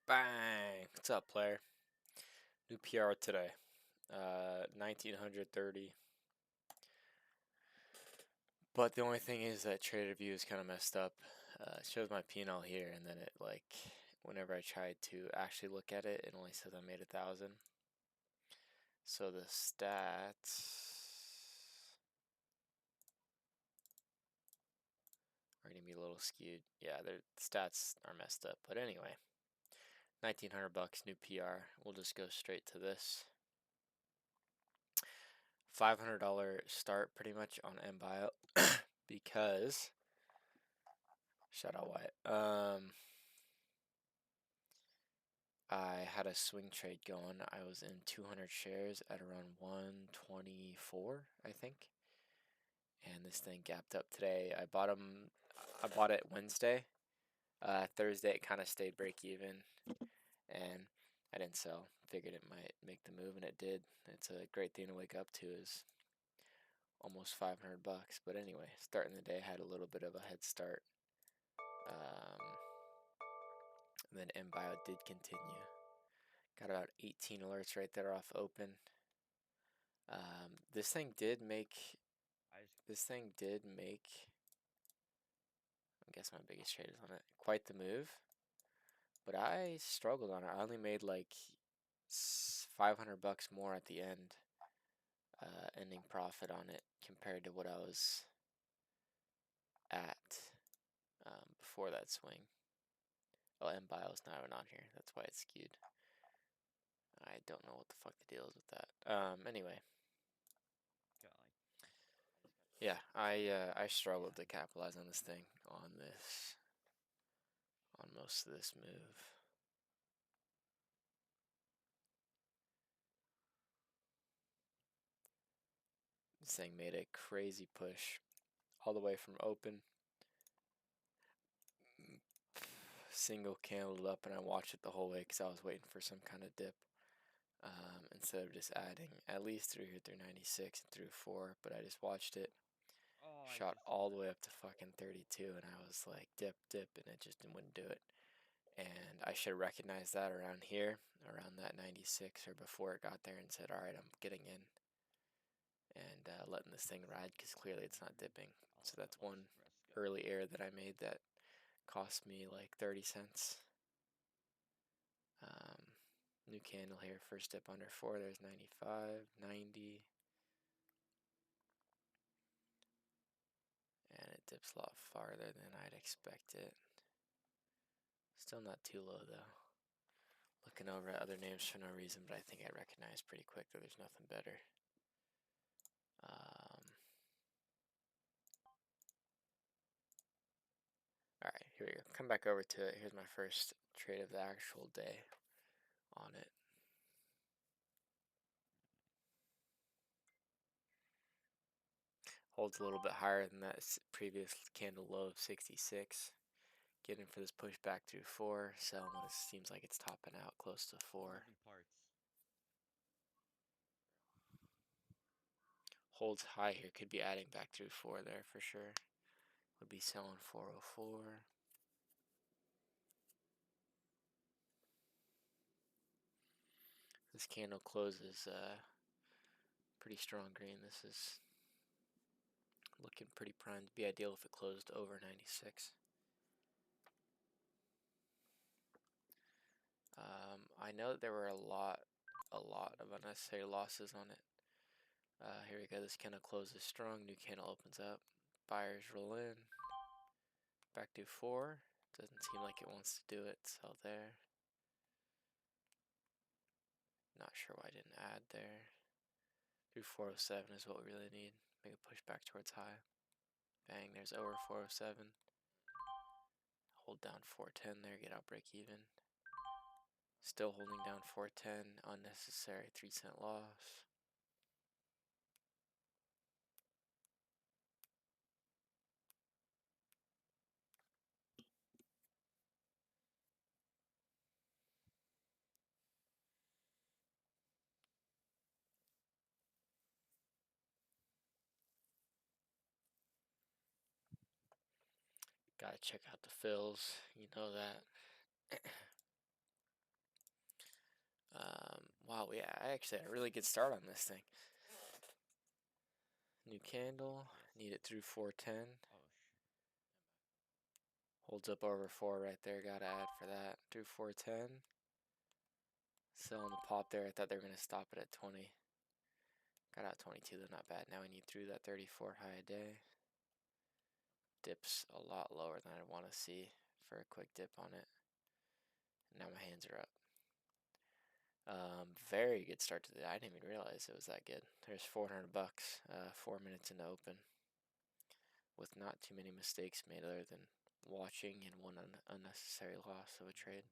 Bang! What's up, player? New PR today. 1930. But the only thing is that trader view is kind of messed up. It shows my P&L here, and then it whenever I tried to actually look at it, it only says I made 1,000. So the stats are gonna be a little skewed. Yeah, the stats are messed up. But anyway, 1,900 bucks, new PR. We'll just go straight to this. $500 start pretty much on MBIO because shout out Wyatt. I had a swing trade going. I was in 200 shares at around 124, I think. And this thing gapped up today. I bought it Wednesday. Thursday it kind of stayed break even, and I didn't sell. Figured it might make the move, and it did. It's a great thing to wake up to. Is almost 500 bucks. But anyway, starting the day had a little bit of a head start. And then MBIO did continue. Got about 18 alerts right there off open. This thing did make. I guess my biggest trade is on it. Quite the move, but I struggled on it. I only made like 500 bucks more at the end, ending profit on it compared to what I was at before that swing. Oh, MBIO's not even on here. That's why it's skewed. I don't know what the fuck the deal is with that. Anyway. Yeah, I struggled to capitalize on this thing on most of this move. This thing made a crazy push all the way from open. Single candled up, and I watched it the whole way because I was waiting for some kind of dip. Instead of just adding at least through here through 96 and through 4, but I just watched it. Shot all the way up to fucking 32, and I was like, dip, and it just wouldn't do it. And I should have recognized that around here, around that 96 or before it got there, and said, all right, I'm getting in and letting this thing ride because clearly it's not dipping. So that's one early error that I made that cost me like 30 cents. New candle here, first dip under 4, there's 95, 90. And it dips a lot farther than I'd expect it. Still not too low though. Looking over at other names for no reason, but I think I recognize pretty quick that there's nothing better. Alright, here we go. Come back over to it. Here's my first trade of the actual day on it. Holds a little bit higher than that previous candle low of 66. Getting for this push back through 4. Selling when it seems like it's topping out close to 4. Holds high here. Could be adding back through 4 there for sure. Would be selling 404. This candle closes pretty strong green. This is looking pretty primed to be ideal if it closed over 96. I know that there were a lot of unnecessary losses on it. Here we go. This candle closes strong. New candle opens up. Buyers roll in. Back to 4. Doesn't seem like it wants to do it. Sell there. Not sure why I didn't add there. Through 407 is what we really need. Make a push back towards high. Bang, there's over 407. Hold down 410 there, get out break even. Still holding down 410, unnecessary 3-cent loss. Gotta check out the fills, you know that. yeah, I actually had a really good start on this thing. New candle, need it through 410. Holds up over 4 right there, gotta add for that. Through 410. Selling the pop there, I thought they were gonna stop it at 20. Got out 22, though, not bad. Now we need through that 34 high a day. Dips a lot lower than I want to see for a quick dip on it. Now my hands are up. Very good start to the day. I didn't even realize it was that good. There's 400 bucks, 4 minutes into open, with not too many mistakes made other than watching and one unnecessary loss of a trade.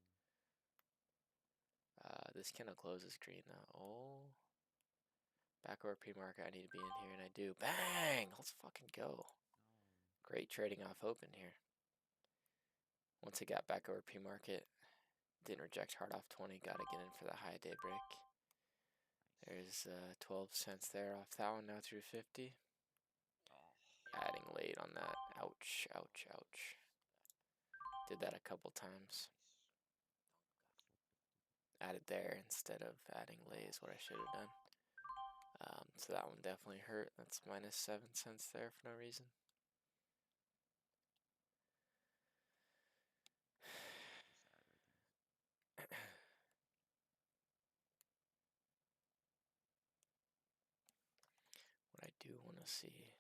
This candle closes green now. Oh, back over pre-market. I need to be in here, and I do. Bang! Let's fucking go. Great trading off open here. Once it got back over pre-market, didn't reject hard off 20. Got to get in for the high day break. There's 12 cents there off that one, now through 50. Adding late on that. Ouch, ouch, ouch. Did that a couple times. Added there instead of adding late is what I should have done. So that one definitely hurt. That's minus 7 cents there for no reason. What I do want to see.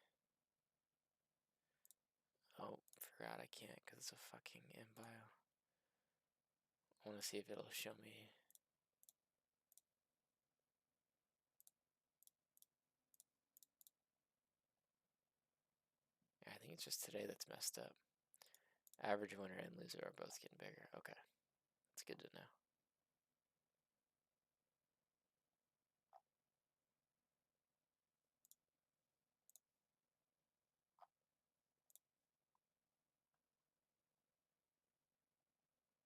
Oh, forgot I can't because it's a fucking MBIO. I want to see if it'll show me. I think it's just today that's messed up. Average winner and loser are both getting bigger. Okay, that's good to know.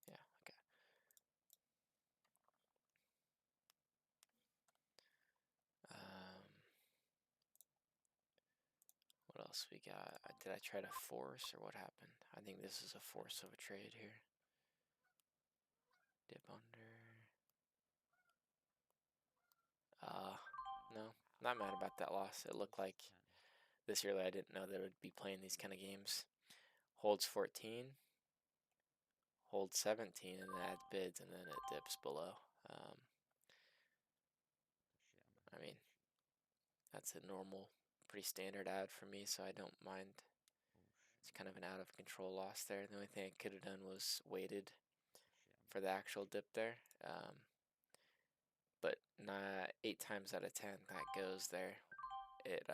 Yeah, okay. What else we got? Did I try to force or what happened? I think this is a force of a trade here. Dip under. No, not mad about that loss. It looked like this early I didn't know that it would be playing these kind of games. Holds 14, holds 17, and then adds bids, and then it dips below. I mean, that's a normal, pretty standard ad for me, so I don't mind. It's kind of an out of control loss there. The only thing I could have done was waited for the actual dip there. But 8 times out of 10 that goes there. It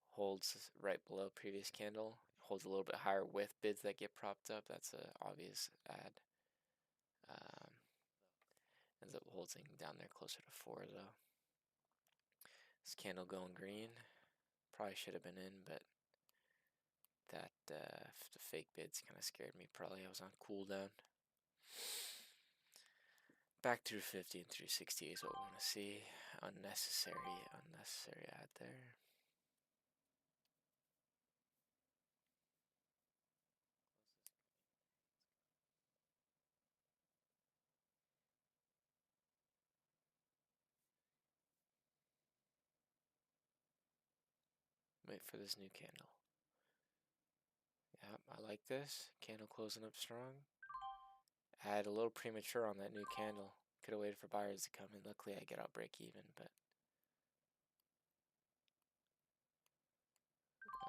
holds right below previous candle, holds a little bit higher with bids that get propped up. That's an obvious ad. Ends up holding down there closer to 4 though. This candle going green. Probably should have been in, but that the fake bids kind of scared me. Probably I was on cooldown. Back through 50 and through 60 is what we want to see. Unnecessary ad there. Wait for this new candle. Yep, I like this. Candle closing up strong. Add a little premature on that new candle. Could have waited for buyers to come in. Luckily, I get out break even, but.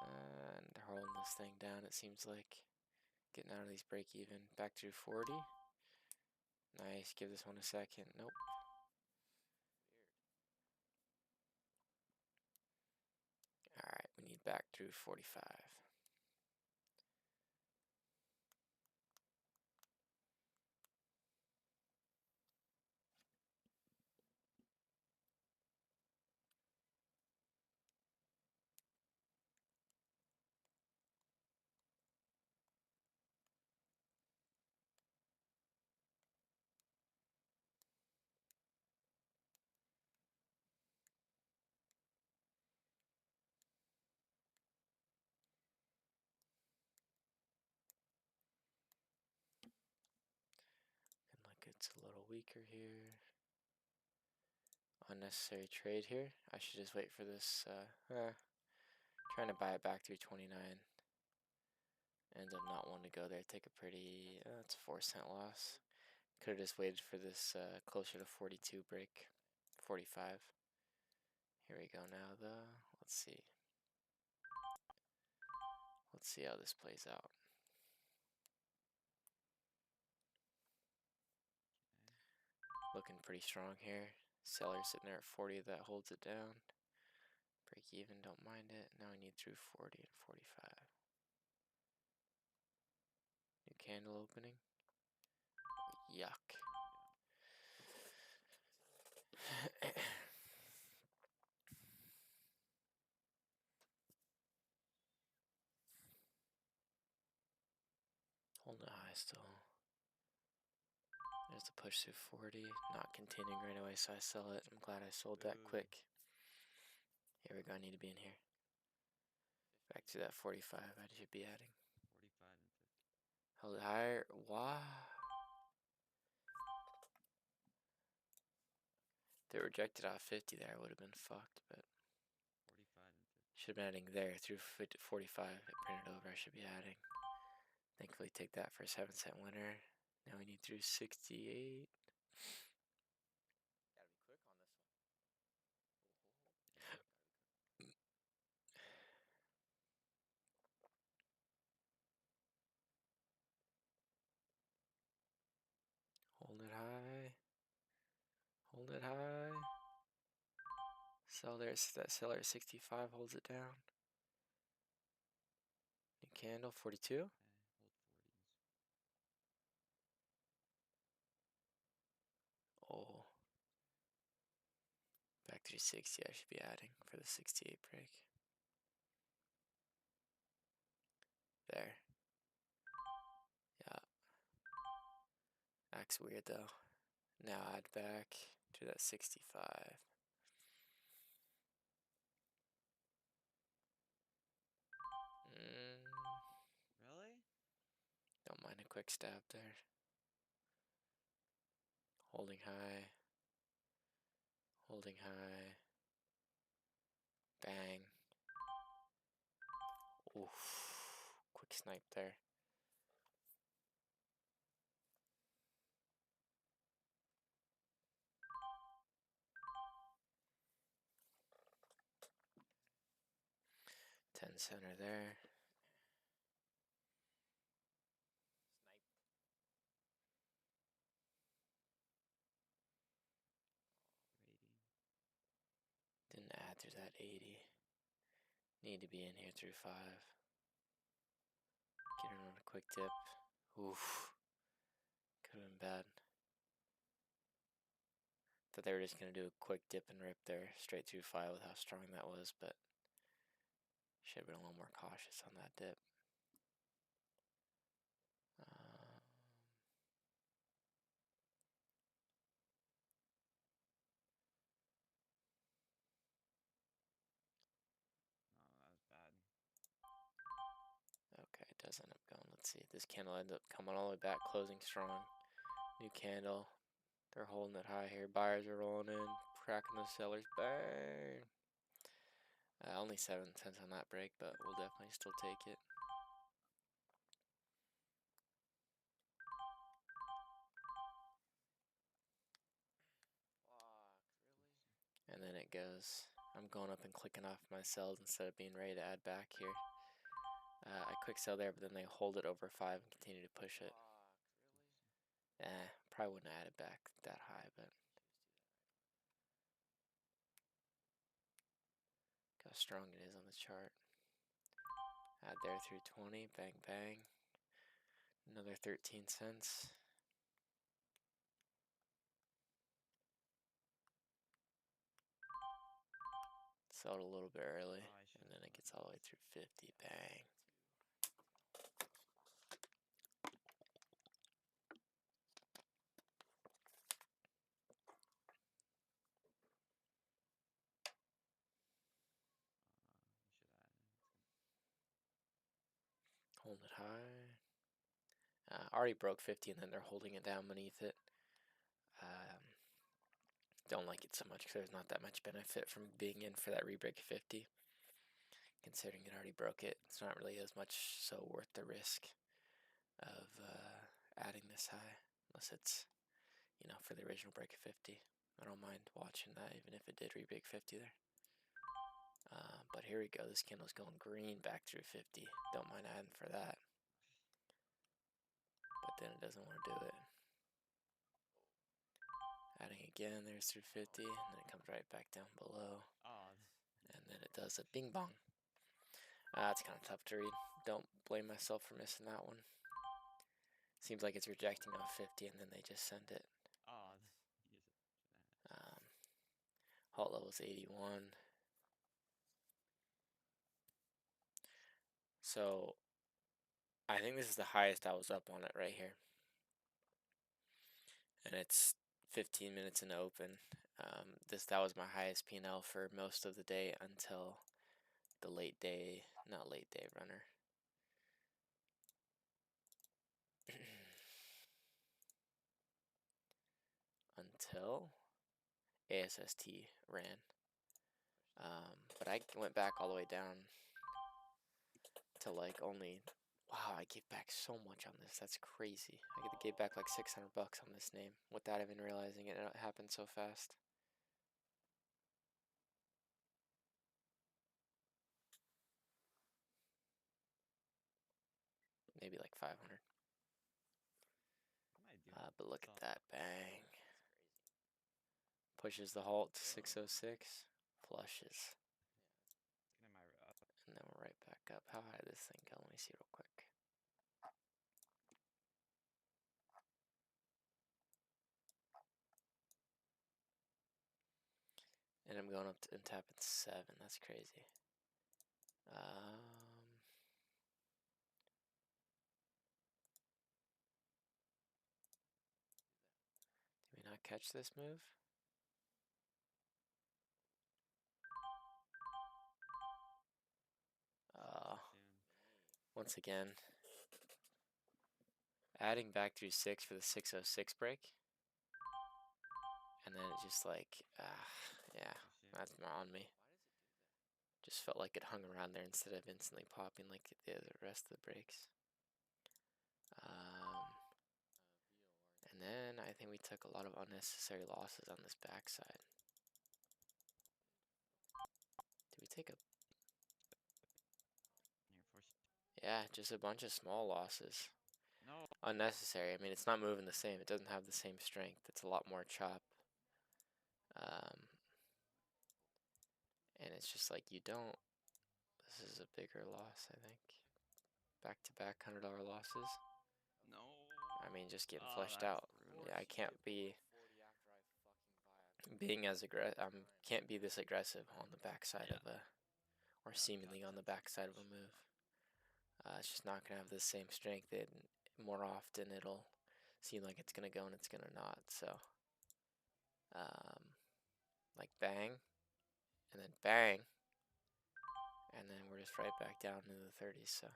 And they're holding this thing down, it seems like. Getting out of these break even. Back to 40. Nice. Give this one a second. Nope. Alright, we need back through 45. And like it's a little weaker here. unnecessary trade here. I should just wait for this. Trying to buy it back through 29. Ends up not wanting to go there. Take a pretty, it's a 4-cent loss. Could have just waited for this closer to 42 break. 45. Here we go now though. Let's see. Let's see how this plays out. Looking pretty strong here. Seller sitting there at 40, that holds it down. Break even, don't mind it. Now we need through 40 and 45. New candle opening. Yuck. Holding it high still. There's the push through 40. Not continuing right away, so I sell it. I'm glad I sold that quick. Here we go, I need to be in here. Back to that 45, I should be adding. 45 and 50. Held it higher. Wow. If they rejected off 50 there, I would have been fucked, but 45 and 50. should have been adding there through 45. It printed over, I should be adding. Thankfully, take that for a 7-cent winner. Now we need through 68. Gotta be quick on this one. Hold it high. Hold it high. Sell there. That seller at 65 holds it down. New candle, 42. Okay, hold 40s. Oh. Back to 60, I should be adding for the 68 break. There. Yeah. Acts weird though. Now add back to that 65. Really? Don't mind a quick stab there. Holding high. Holding high. Bang. Oof. Quick snipe there. $10 there. Didn't add through that 80. Need to be in here through 5. Get in on a quick dip. Oof. Could have been bad. Thought they were just going to do a quick dip and rip there straight through 5 with how strong that was, but should have been a little more cautious on that dip. Okay, it does end up going. Let's see. This candle ends up coming all the way back, closing strong. New candle. They're holding it high here. Buyers are rolling in, cracking the sellers. Bang! Only 7 cents on that break, but we'll definitely still take it. And then it goes. I'm going up and clicking off my sells instead of being ready to add back here. I quick sell there, but then they hold it over 5 and continue to push it. Probably wouldn't add it back that high, but look how strong it is on the chart. Add there through 20, bang bang. Another 13 cents. Sold a little bit early, and then it gets all the way through 50, bang. Hold it high. Already broke 50, and then they're holding it down beneath it. don't like it so much because there's not that much benefit from being in for that rebreak 50. Considering it already broke it, it's not really as much so worth the risk of adding this high, unless it's, you know, for the original break of 50. I don't mind watching that, even if it did rebreak 50 there. But here we go, this candle's going green back through 50. Don't mind adding for that. But then it doesn't want to do it. Adding again, there's through 50, and then it comes right back down below. Oh, And then it does a bing bong. That's kind of tough to read. Don't blame myself for missing that one. Seems like it's rejecting off 50 and then they just send it. oh, Halt level is 81. So I think this is the highest I was up on it right here. And it's 15 minutes in the open. That was my highest P&L for most of the day until the late day, not late day runner. Until ASST ran. But I went back all the way down to like only, wow, I gave back so much on this. That's crazy. I gave back like 600 bucks on this name without even realizing it happened so fast. Maybe like 500. what am I doing? But look at Oh, that, bang. Pushes the halt to 606, flushes. it's getting my And then we're right back up. How high did this thing go? Let me see real quick. And I'm going up to, and tapping 7. That's crazy. Did we not catch this move? soon. Once again, adding back through 6 for the 606 break. And then it just like, yeah, Too soon. that's on me. Just felt like it hung around there instead of instantly popping like the rest of the breaks. And then I think we took a lot of unnecessary losses on this backside. Did we take a... Yeah, just a bunch of small losses. No. Unnecessary. I mean, it's not moving the same. It doesn't have the same strength. It's a lot more chop. And it's just like you don't... This is a bigger loss, I think. Back-to-back $100 losses. No. I mean, just getting Oh, fleshed that's out. brutal. Yeah, I can't be being as can't be this aggressive on the backside of a, or seemingly on the backside of a move. It's just not gonna have the same strength. More often it'll seem like it's gonna go and it's gonna not. So, like bang, and then bang, and then we're just right back down into the 30s. So,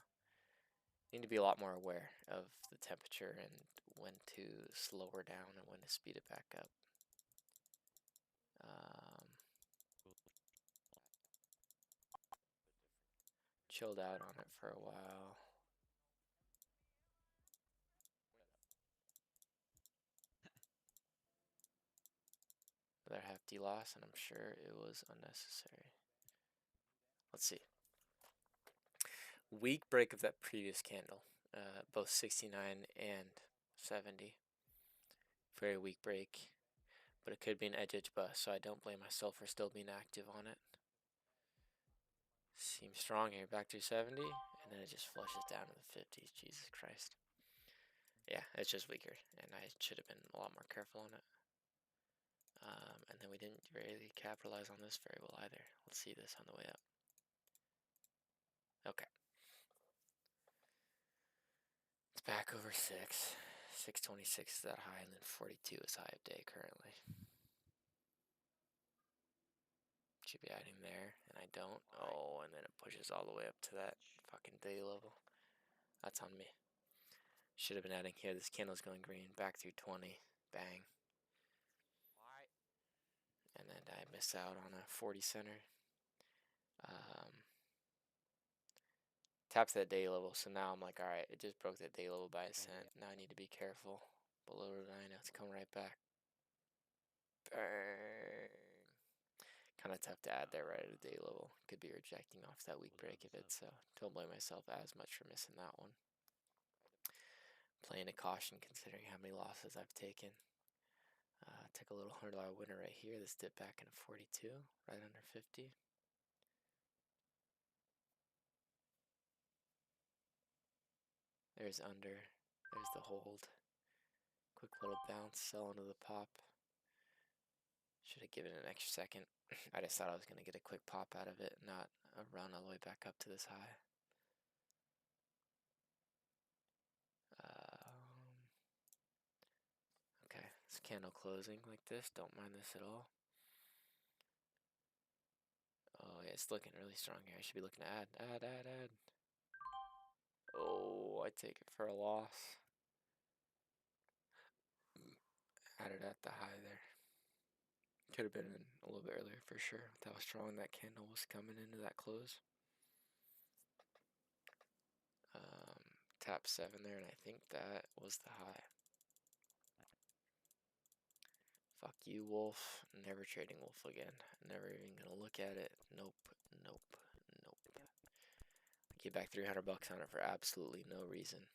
need to be a lot more aware of the temperature and when to slow her down and when to speed it back up. Chilled out on it for a while. Another hefty loss, and I'm sure it was unnecessary. Let's see. Weak break of that previous candle, both 69 and 70. Very weak break, but it could be an edge bust, so I don't blame myself for still being active on it. Seems strong here, back to 70, and then it just flushes down to the 50s. Jesus Christ. Yeah, it's just weaker, and I should have been a lot more careful on it. And then we didn't really capitalize on this very well either. Let's see this on the way up. Okay. It's back over 6. 626 is that high, and then 42 is high of day currently. Should be adding there, and I don't. Oh, and then it pushes all the way up to that fucking day level. That's on me. Should have been adding here. This candle's going green. Back through 20. Bang. and then I miss out on a 40 center. Taps that day level, so now I'm like, all right, it just broke that day level by a cent. Now I need to be careful. Below the 9, it's coming right back. Burn. Kind of tough to add there right at a day level. Could be rejecting off that weak break of it, so don't blame myself as much for missing that one. Playing a caution considering how many losses I've taken. Took a little $100 winner right here. This dipped back into 42, right under 50. There's under. There's the hold. Quick little bounce, sell into the pop. Should have given it an extra second. I just thought I was going to get a quick pop out of it, not a run all the way back up to this high. Okay, this candle closing like this. Don't mind this at all. Oh, yeah, it's looking really strong here. I should be looking to add. Oh, I take it for a loss. Added at the high there. Could have been a little bit earlier for sure with how strong that candle was coming into that close. Tap 7 there, and I think that was the high. Fuck you, Wolf. Never trading Wolf again. Never even gonna look at it. Nope. Get back 300 bucks on it for absolutely no reason.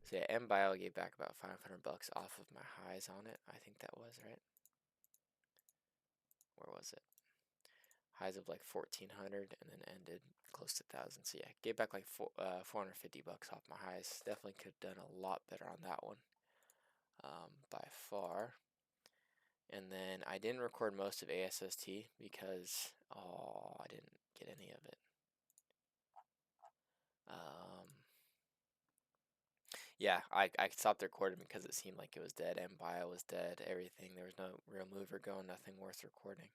So yeah, MBIO gave back about 500 bucks off of my highs on it. I think that was right. Where was it? Highs of like 1400 and then ended close to 1000. So yeah, gave back like 450 bucks off my highs. Definitely could have done a lot better on that one, by far. And then I didn't record most of ASST because I didn't get any of it. Yeah, I stopped recording because it seemed like it was dead. MBIO was dead. Everything. There was no real mover going. Nothing worth recording.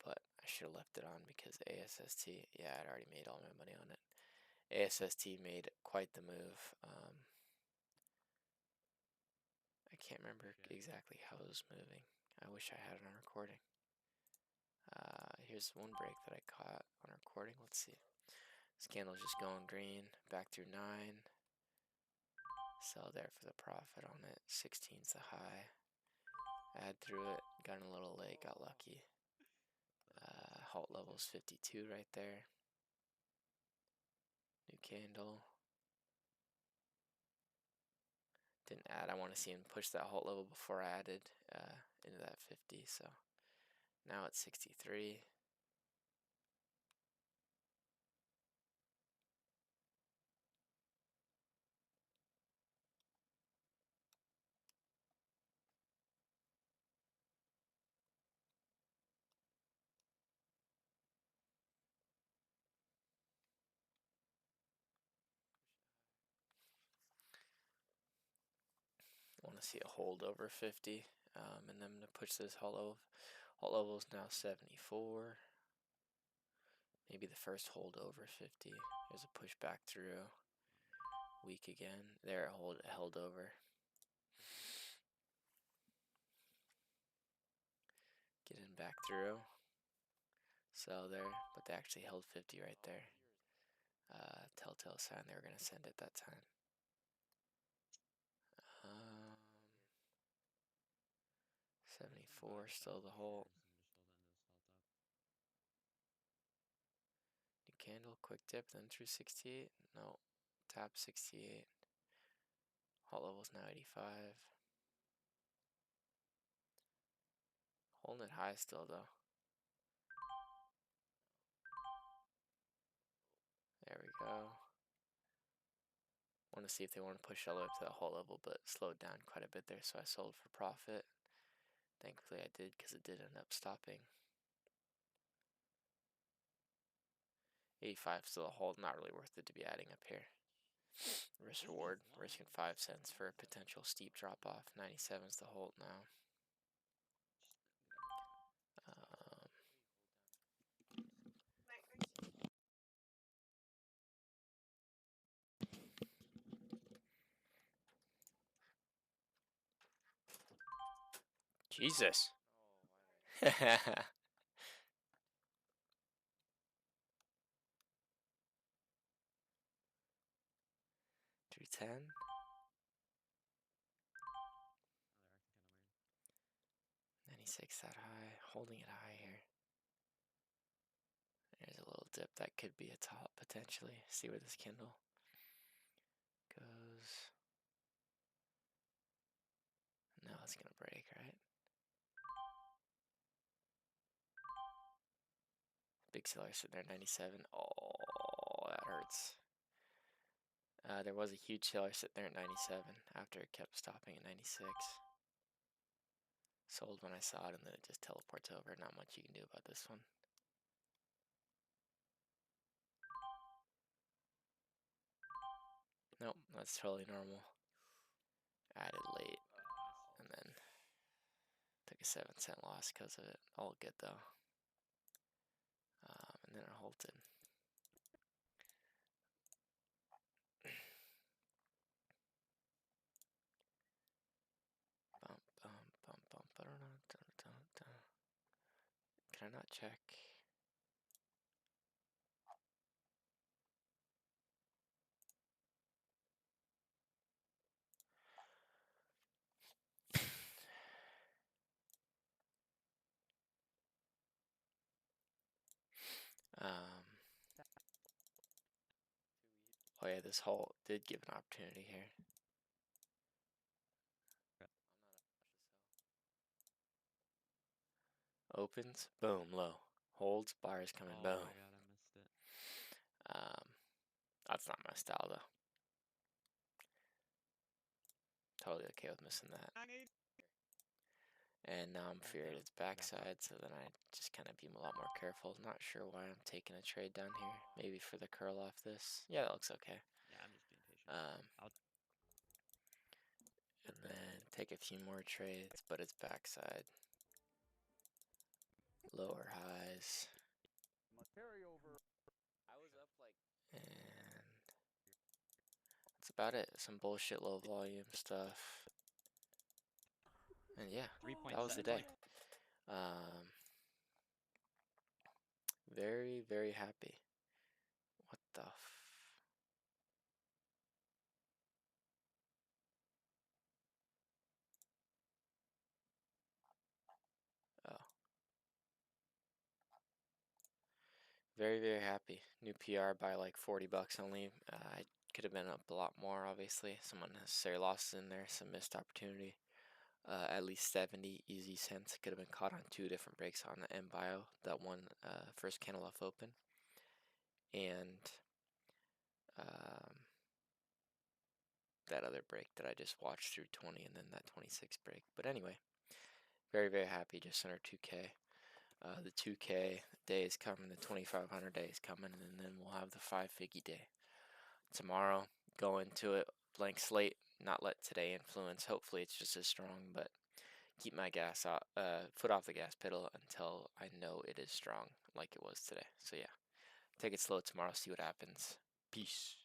But I should have left it on because ASST. Yeah, I'd already made all my money on it. ASST made quite the move. I can't remember exactly how it was moving. I wish I had it on recording. Here's one break that I caught on recording. Let's see. This candle's just going green. Back through 9. Sell there for the profit on it. 16's the high. Add through it. Got in a little late. Got lucky. Halt level's 52 right there. New candle. Didn't add. I want to see him push that halt level before I added into that 50. So now it's 63. Want to see a hold over 50, and then to push this halt level. Halt level is now 74. Maybe the first hold over 50. There's a push back through. Weak again. There, held over. Getting back through. Sell there, but they actually held 50 right there. Telltale sign they were going to send it that time. 74, still the hold. New candle, quick dip, then through 68. No, tap 68. Halt level's now 85. Holding it high still though. There we go. Want to see if they want to push all the way up to that halt level, but slowed down quite a bit there, so I sold for profit. Thankfully I did, because it did end up stopping. 85 still a hold, not really worth it to be adding up here. Risk reward, risking 5 cents for a potential steep drop off. 97's the hold now. Jesus. 310. Oh, they're acting kind of weird. 96 that high. Holding it high here. There's a little dip. That could be a top potentially. See where this candle goes. No, it's gonna break, right? Big seller sitting there, 97. Oh, that hurts. There was a huge seller sitting there at 97 after it kept stopping at 96. Sold when I saw it, and then it just teleports over. Not much you can do about this one. Nope, that's totally normal. Added late, and then took a 7-cent loss because of it. All good though. And then it halted. Bump, bump, bump, bump. Can I not check? Oh yeah, this halt did give an opportunity here. Opens, boom, low. Holds, buyers coming, Oh boom. my god, I missed it. That's not my style though. Totally okay with missing that. And now I'm feared it's backside, so then I just kind of be a lot more careful. Not sure why I'm taking a trade down here. Maybe for the curl off this. Yeah, that looks okay. Yeah, I'm just being patient. And then take a few more trades, but it's backside. Lower highs. And that's about it. Some bullshit low volume stuff. And yeah, that was the day. Very, very happy. What the oh. Very, very happy. New PR by like 40 bucks only. I could have been up a lot more, obviously. Some unnecessary losses in there, some missed opportunity. At least 70 easy cents. Could have been caught on 2 different breaks on the MBIO. That one first candle off open. And that other break that I just watched through 20 and then that 26 break. But anyway, very, very happy. Just under 2K. The 2K day is coming, the 2500 day is coming, and then we'll have the 5-figgy day. Tomorrow, go into it blank slate, not let today influence. Hopefully it's just as strong, but keep my foot off the gas pedal until I know it is strong like it was today. So yeah, take it slow tomorrow, see what happens. Peace.